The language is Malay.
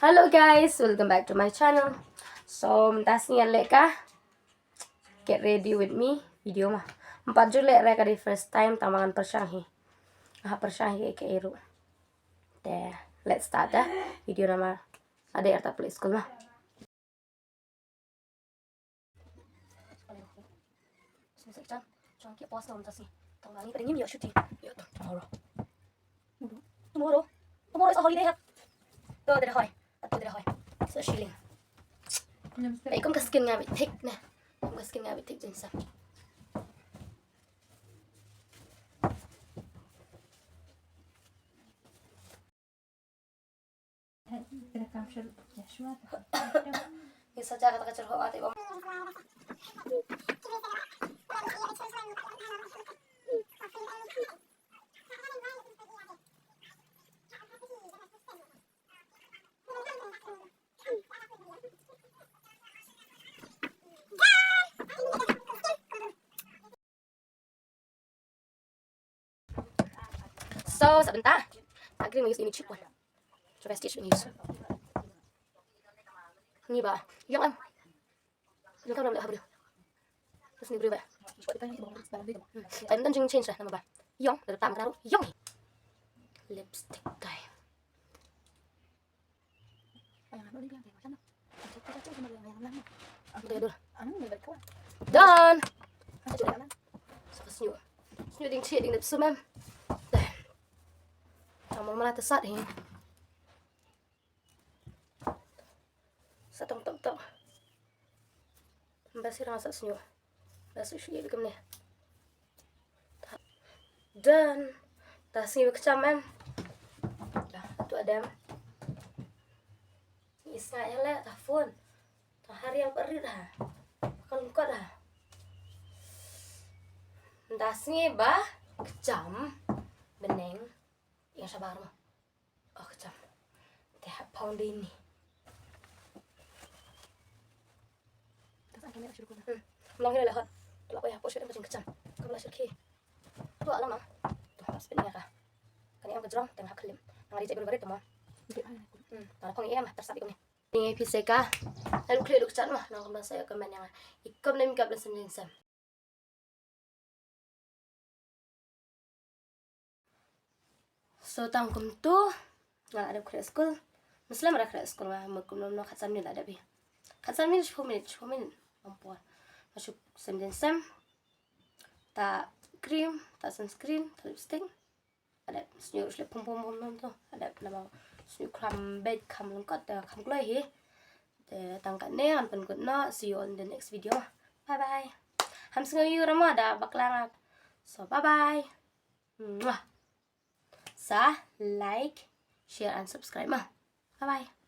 Hello guys, welcome back to my channel. So, mentas ni leka get ready with me video mah. 4 Julai reka di first time tamangan persyahi. Persyahi ke Eru. Deh, let's start dah. Video nama ada erta play school mah. Jangan pause mentas ni. Tangani pada ngim ya syuting. Ya tomorrow. Tomorrow is a holiday ha. Tuh, tidak hoy. So chilling. Vậy cũng có skin nga bị thích nè. Cũng có skin nga bị thích trên sân. Yung sadya kata kacerho ate bang. So, sebentar. Akhirnya mau use ini chip one. Coba stitch ini use. Ini ba? Yang am. Yung kau nak beli terus ni beri ba? Anh đang change lah nama ba? Yang, dari pertama taruh yang. Lipstick time. Done. Senyum. Senyum ding cik ding lip sum em. Mau mana tersat ni? Satong tok. Basi rasa senyum. Basi sih begam ni. Dan dah senyum kecam em. Dah tu ada. Isngai lah telefon. Hari yang beri dah. Kalau kau dah. Dah senyum bah kecam beneng. Yang sabar mah. Oh kecam. Teh pound ini. Melangin lah kan. Kalau apa ya, posisi macam kecam. Kau belas lagi. Tu alam mah. Tu harus pilih ya. Kan yang kejerong tengah kelim. Nang dicek baru-baru tu mah. Kalau kau mah tersabik ni. Ini piseka. Lalu klik duk chat mah. Nang saya komen yang ikam nem kap sendiri sam. So tangkum tu nggak ada create school. Muslim ada create school mah. Mereka belum nak khatam ni ada bi. Khatam ni 10 minit. Ampun. Masuk sem. Tak krim, tak sunscreen, tak lipstick. Ada senyum slip pum tu. Ada nama senyum kram bed kam lengkap dah kam glow he. Tangkat ni anpun good no. See you on the next video. Bye bye. Ham sengayu ramah ada baklang. So bye bye. Like, share and subscribe mah. Bye bye.